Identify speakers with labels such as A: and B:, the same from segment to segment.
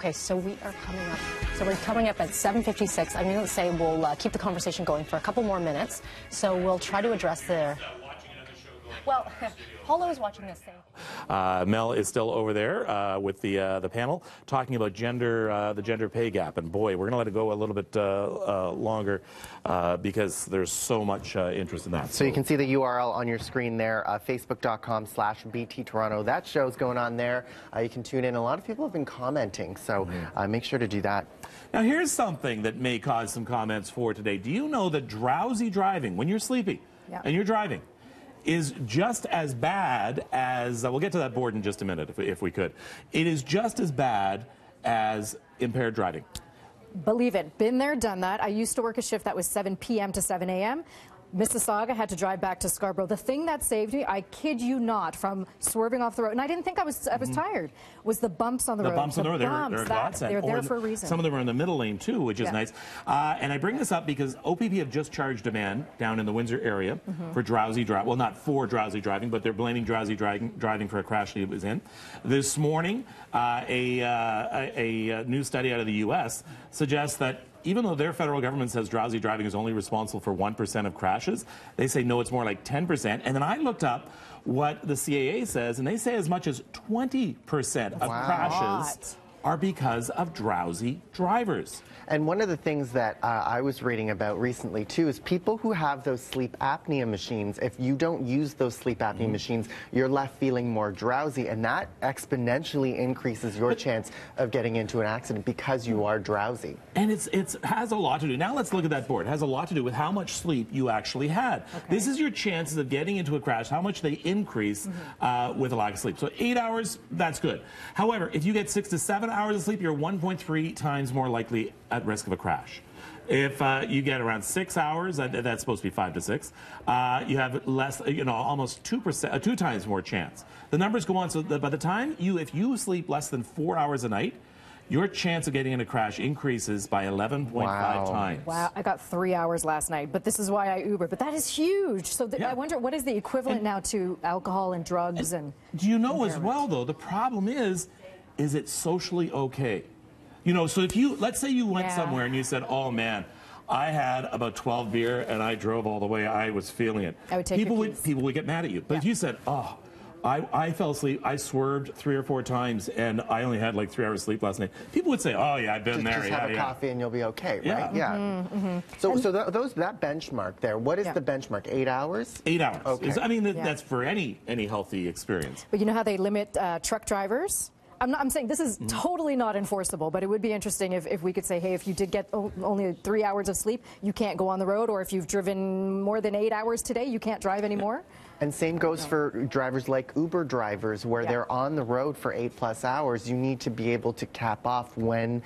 A: Okay, so we are coming up. So we're coming up at 7:56. I'm going to say we'll keep the conversation going for a couple more minutes. So we'll try to address the... Well, Paulo is watching this thing.
B: Mel is still over there with the panel talking about the gender pay gap. And boy, we're going to let it go a little bit longer because there's so much interest in that.
C: So you can see the URL on your screen there, facebook.com/BT Toronto. That show's going on there. You can tune in. A lot of people have been commenting, so make sure to do that.
B: Now, here's something that may cause some comments for today. Do you know that drowsy driving, when you're sleepy and you're driving, is just as bad as, we'll get to that board in just a minute if we could. It is just as bad as impaired driving.
D: Believe it. Been there, done that. I used to work a shift that was 7 p.m. to 7 a.m. Mississauga, had to drive back to Scarborough. The thing that saved me, I kid you not, from swerving off the road, and I didn't think I was tired, was the bumps on the road.
B: The bumps on the road,
D: they're there for a reason.
B: Some of them are in the middle lane too, which is nice. And I bring this up because OPP have just charged a man down in the Windsor area for drowsy driving. Well, not for drowsy driving, but they're blaming drowsy driving for a crash he was in. This morning, a new study out of the U.S. suggests that even though their federal government says drowsy driving is only responsible for 1% of crashes, they say no, it's more like 10%. And then I looked up what the CAA says, and they say as much as 20% of crashes are because of drowsy drivers.
C: And one of the things that I was reading about recently, too, is people who have those sleep apnea machines, if you don't use those sleep apnea machines, you're left feeling more drowsy, and that exponentially increases your chance of getting into an accident because you are drowsy.
B: And it has a lot to do. Now let's look at that board. It has a lot to do with how much sleep you actually had. This is your chances of getting into a crash, how much they increase with a lack of sleep. So 8 hours, that's good. However, if you get 6 to 7 hours of sleep, you're 1.3 times more likely at risk of a crash. If you get around 6 hours, that's supposed to be 5 to 6, you have less, almost 2 times more chance. The numbers go on, so that by the time if you sleep less than 4 hours a night, your chance of getting in a crash increases by 11.5 times.
D: Wow, I got 3 hours last night, but this is why I Uber. But that is huge. So I wonder, what is the equivalent now to alcohol and drugs and
B: do you know as well, though, the problem is it socially okay? So if let's say you went somewhere and you said, oh man, I had about 12 beer and I drove all the way, I was feeling it.
D: I would take
B: people would get mad at you. But if you said, oh, I fell asleep, I swerved 3 or 4 times and I only had like 3 hours sleep last night, people would say, oh yeah, I've been there.
C: Just have a coffee and you'll be okay, right? So that benchmark there, what is the benchmark? 8 hours?
B: 8 hours.
C: Okay.
B: I mean, that's for any healthy experience.
D: But you know how they limit truck drivers? I'm saying this is totally not enforceable, but it would be interesting if we could say, hey, if you did get only 3 hours of sleep, you can't go on the road, or if you've driven more than 8 hours today, you can't drive anymore.
C: And same goes for drivers like Uber drivers, where they're on the road for 8+ hours. You need to be able to cap off when,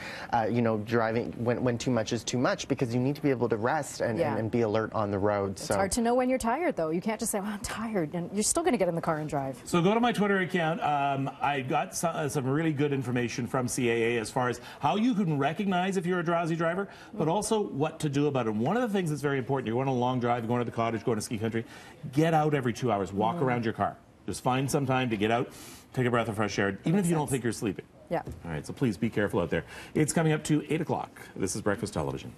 C: driving, when too much is too much, because you need to be able to rest and be alert on the road.
D: It's hard to know when you're tired, though. You can't just say, well, I'm tired, and you're still going to get in the car and drive.
B: So go to my Twitter account. I got some really good information from CAA as far as how you can recognize if you're a drowsy driver, but also what to do about it. And one of the things that's very important, you're going on a long drive, you're going to the cottage, going to ski country, get out every 2 hours, walk around your car. Just find some time to get out, take a breath of fresh air, even if you don't think you're sleeping.
D: Yeah.
B: All right, so please be careful out there. It's coming up to 8 o'clock. This is Breakfast Television.